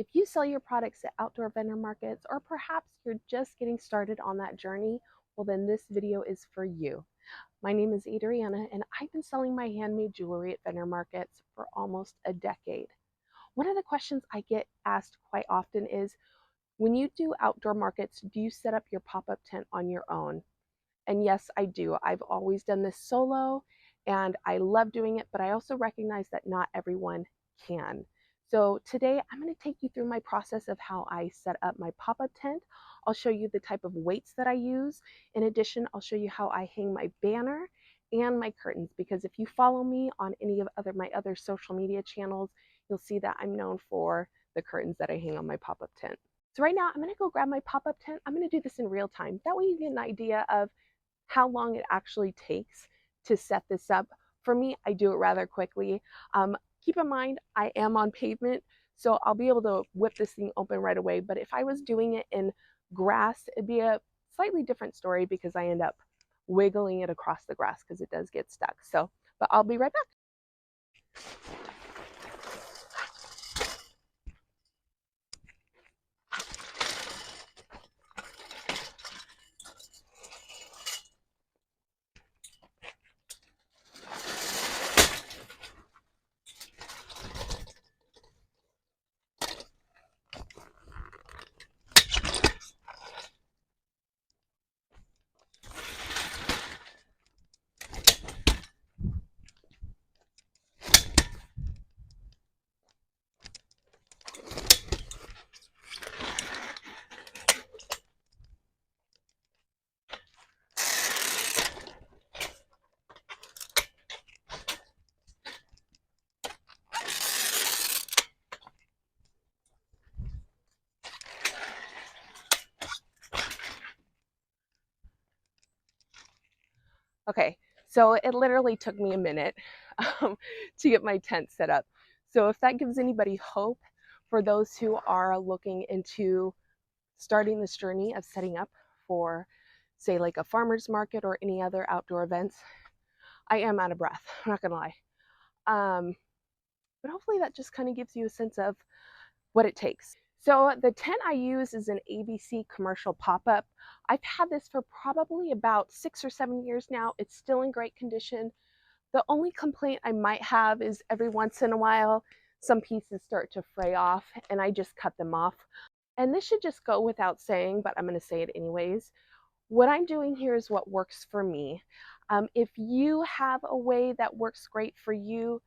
If you sell your products at outdoor vendor markets, or perhaps you're just getting started on that journey, well, then this video is for you. My name is Adriana, and I've been selling my handmade jewelry at vendor markets for almost a decade. One of the questions I get asked quite often is, when you do outdoor markets, do you set up your pop-up tent on your own? And yes, I do. I've always done this solo, and I love doing it, but I also recognize that not everyone can. So today I'm going to take you through my process of how I set up my pop-up tent. I'll show you the type of weights that I use. In addition, I'll show you how I hang my banner and my curtains, because if you follow me on any of my other social media channels, you'll see that I'm known for the curtains that I hang on my pop-up tent. So right now I'm going to go grab my pop-up tent. I'm going to do this in real time. That way you get an idea of how long it actually takes to set this up. For me, I do it rather quickly. Keep in mind, I am on pavement, so I'll be able to whip this thing open right away. But if I was doing it in grass, it'd be a slightly different story because I end up wiggling it across the grass because it does get stuck. So, but I'll be right back. Okay, so it literally took me a minute to get my tent set up. So if that gives anybody hope for those who are looking into starting this journey of setting up for, say, like a farmer's market or any other outdoor events, I am out of breath, I'm not gonna lie. But hopefully that just kind of gives you a sense of what it takes. So the tent I use is an ABC commercial pop-up. I've had this for probably about 6 or 7 years now. It's still in great condition. The only complaint I might have is every once in a while, some pieces start to fray off and I just cut them off. And this should just go without saying, but I'm going to say it anyways. What I'm doing here is what works for me. If you have a way that works great for you,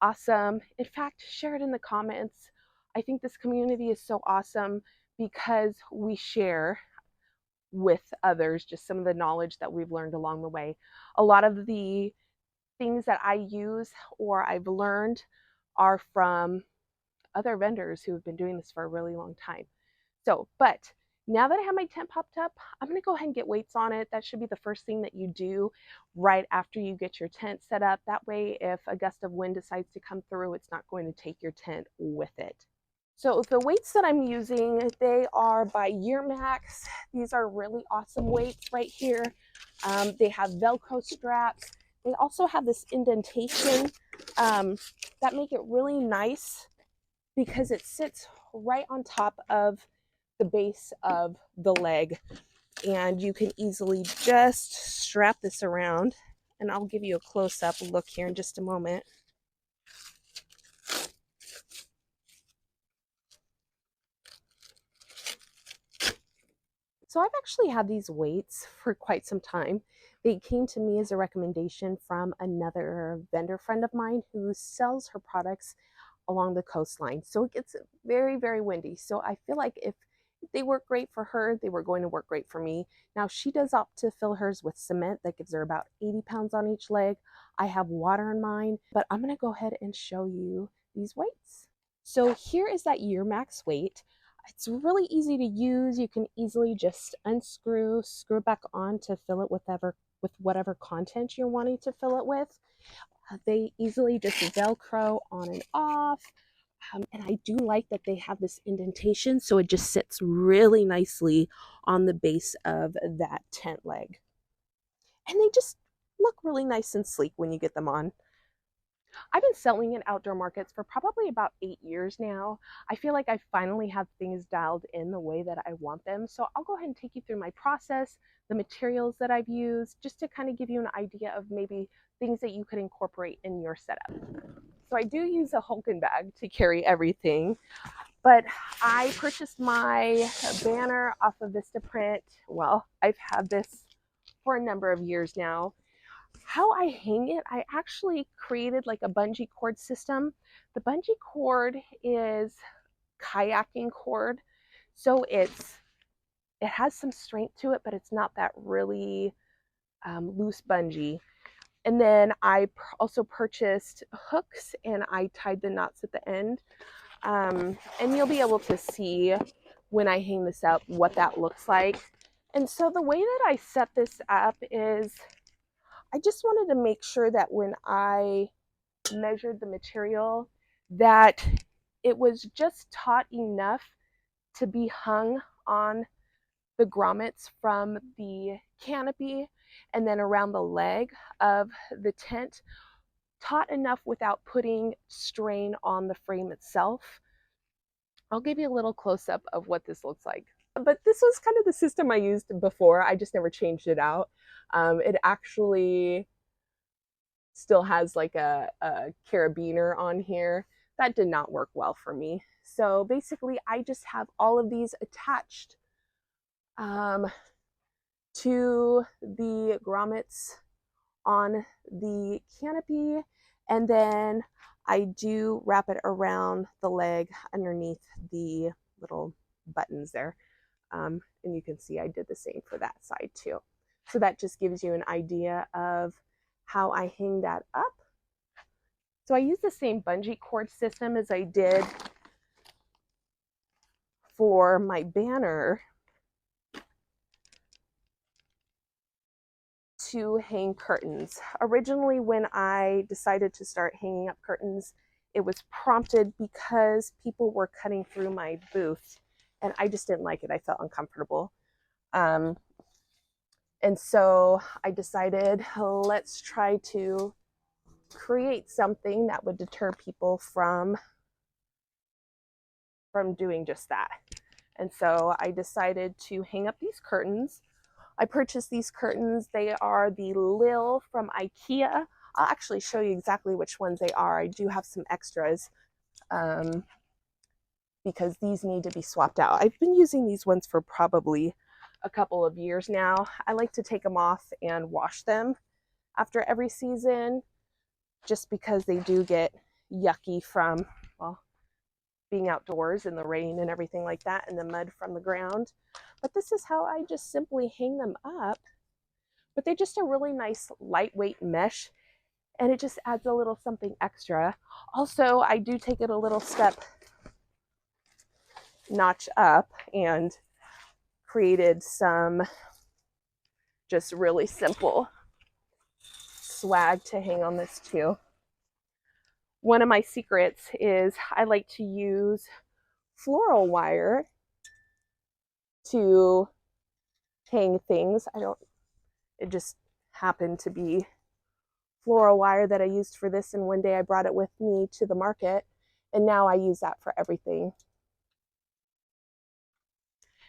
awesome. In fact, share it in the comments. I think this community is so awesome because we share with others just some of the knowledge that we've learned along the way. A lot of the things that I use or I've learned are from other vendors who have been doing this for a really long time. So, but now that I have my tent popped up, I'm going to go ahead and get weights on it. That should be the first thing that you do right after you get your tent set up. That way, if a gust of wind decides to come through, it's not going to take your tent with it. So the weights that I'm using, they are by Yearmax. These are really awesome weights right here. They have Velcro straps. They also have this indentation that make it really nice because it sits right on top of the base of the leg, and you can easily just strap this around, and I'll give you a close-up look here in just a moment. So I've actually had these weights for quite some time. They came to me as a recommendation from another vendor friend of mine who sells her products along the coastline. So it gets very, very windy. So I feel like if they work great for her, they were going to work great for me. Now she does opt to fill hers with cement that gives her about 80 pounds on each leg. I have water in mine, but I'm gonna go ahead and show you these weights. So here is that Yearmax weight. It's really easy to use. You can easily just unscrew, screw it back on to fill it with whatever content you're wanting to fill it with. They easily just Velcro on and off. And I do like that they have this indentation, so it just sits really nicely on the base of that tent leg. And they just look really nice and sleek when you get them on. I've been selling in outdoor markets for probably about 8 years now. I feel like I finally have things dialed in the way that I want them. So I'll go ahead and take you through my process, the materials that I've used, just to kind of give you an idea of maybe things that you could incorporate in your setup. So I do use a Hulken bag to carry everything, but I purchased my banner off of Vistaprint. Well, I've had this for a number of years now. How I hang it, I actually created like a bungee cord system. The bungee cord is kayaking cord, so it has some strength to it, but it's not that really loose bungee. And then I also purchased hooks and I tied the knots at the end. And you'll be able to see when I hang this up what that looks like. And so the way that I set this up is I just wanted to make sure that when I measured the material that it was just taut enough to be hung on the grommets from the canopy and then around the leg of the tent, taut enough without putting strain on the frame itself. I'll give you a little close up of what this looks like. But this was kind of the system I used before. I just never changed it out. It actually still has like a carabiner on here. That did not work well for me. So basically, I just have all of these attached to the grommets on the canopy, and then I do wrap it around the leg underneath the little buttons there. And you can see I did the same for that side too. So that just gives you an idea of how I hang that up. So I use the same bungee cord system as I did for my banner to hang curtains. Originally, when I decided to start hanging up curtains, it was prompted because people were cutting through my booth and I just didn't like it. I felt uncomfortable. And so I decided, let's try to create something that would deter people from doing just that. And so I decided to hang up these curtains. I purchased these curtains. They are the Lil from IKEA. I'll actually show you exactly which ones they are. I do have some extras because these need to be swapped out. I've been using these ones for probably a couple of years now. I like to take them off and wash them after every season just because they do get yucky from, well, being outdoors in the rain and everything like that and the mud from the ground. But this is how I just simply hang them up. But they're just a really nice lightweight mesh and it just adds a little something extra. Also, I do take it a little step notch up and created some just really simple swag to hang on this too. One of my secrets is I like to use floral wire to hang things. It just happened to be floral wire that I used for this, and one day I brought it with me to the market and now I use that for everything.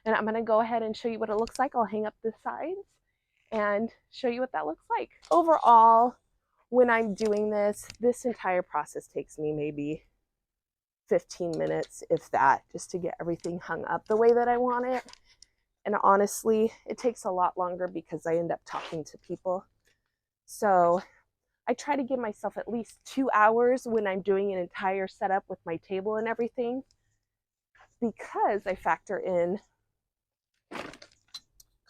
And I'm going to go ahead and show you what it looks like. I'll hang up the sides and show you what that looks like. Overall, when I'm doing this entire process takes me maybe 15 minutes, if that, just to get everything hung up the way that I want it. And honestly, it takes a lot longer because I end up talking to people. So I try to give myself at least 2 hours when I'm doing an entire setup with my table and everything, because I factor in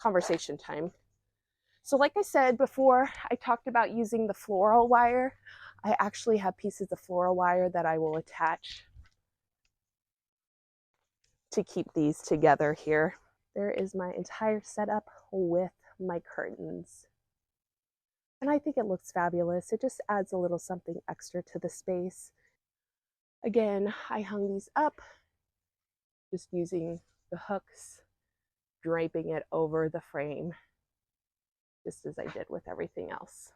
conversation time. So like I said before, I talked about using the floral wire. I actually have pieces of floral wire that I will attach to keep these together here. There is my entire setup with my curtains. And I think it looks fabulous. It just adds a little something extra to the space. Again, I hung these up just using the hooks, draping it over the frame, just as I did with everything else.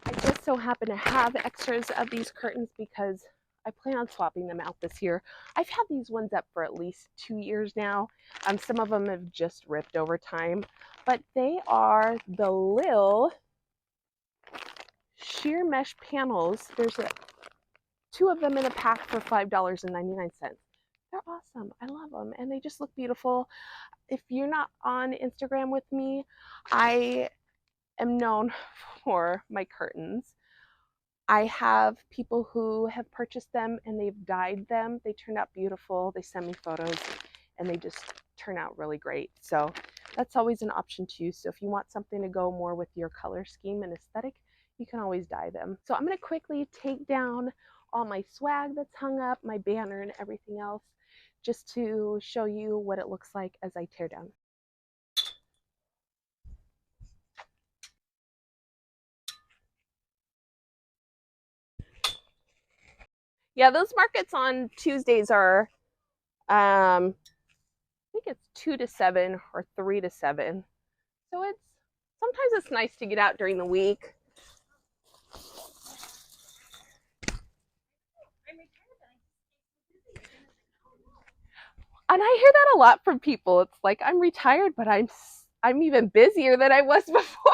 I just so happen to have extras of these curtains because I plan on swapping them out this year. I've had these ones up for at least 2 years now. Some of them have just ripped over time, but they are the Lil sheer mesh panels. There's two of them in a pack for $5.99. They're awesome. I love them, and they just look beautiful. If you're not on Instagram with me, I am known for my curtains. I have people who have purchased them and they've dyed them. They turned out beautiful. They send me photos and they just turn out really great. So that's always an option too. So if you want something to go more with your color scheme and aesthetic, you can always dye them. So I'm going to quickly take down all my swag that's hung up, my banner and everything else, just to show you what it looks like as I tear down. Yeah, those markets on Tuesdays are, I think it's 2 to 7 or 3 to 7. So sometimes it's nice to get out during the week. And I hear that a lot from people. It's like, I'm retired, but I'm even busier than I was before.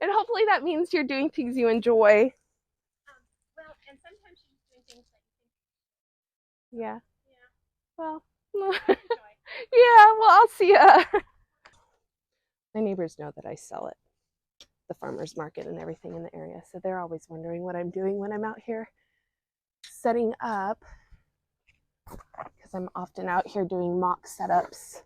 And hopefully that means you're doing things you enjoy. Well, and sometimes you're just doing things that you think. Yeah. Well, yeah, well, I'll see ya. My neighbors know that I sell at the farmer's market and everything in the area, so they're always wondering what I'm doing when I'm out here setting up, because I'm often out here doing mock setups.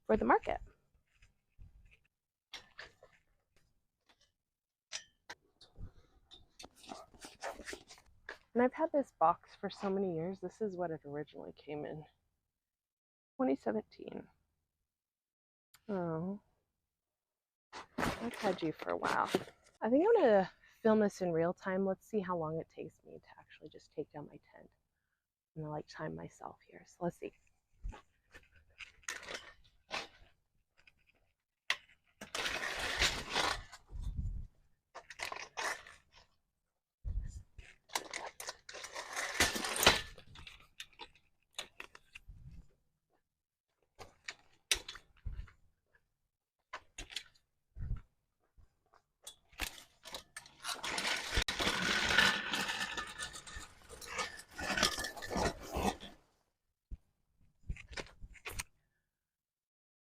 For the market. And I've had this box for so many years. This is what it originally came in. 2017. Oh, I've had you for a while. I think I'm gonna film this in real time. Let's see how long it takes me to actually just take down my tent. I'm gonna like time myself here. So let's see.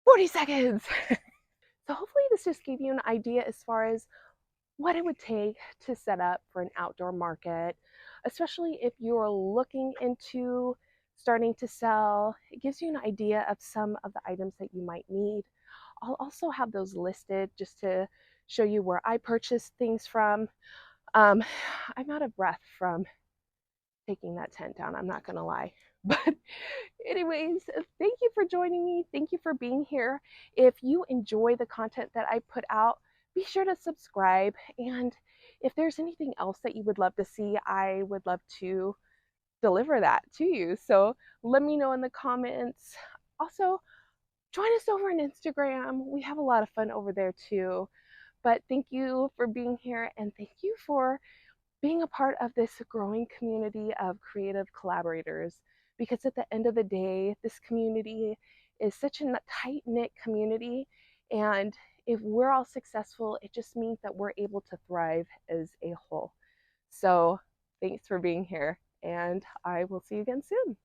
"40 seconds." So hopefully this just gave you an idea as far as what it would take to set up for an outdoor market, especially if you're looking into starting to sell. It gives you an idea of some of the items that you might need. I'll also have those listed just to show you where I purchased things from. I'm out of breath from taking that tent down, I'm not gonna lie. But anyways, thank you for joining me. Thank you for being here. If you enjoy the content that I put out, be sure to subscribe. And if there's anything else that you would love to see, I would love to deliver that to you. So let me know in the comments. Also, join us over on Instagram. We have a lot of fun over there too. But thank you for being here, and thank you for being a part of this growing community of creative collaborators, because at the end of the day, this community is such a tight-knit community, and if we're all successful, it just means that we're able to thrive as a whole. So thanks for being here, and I will see you again soon.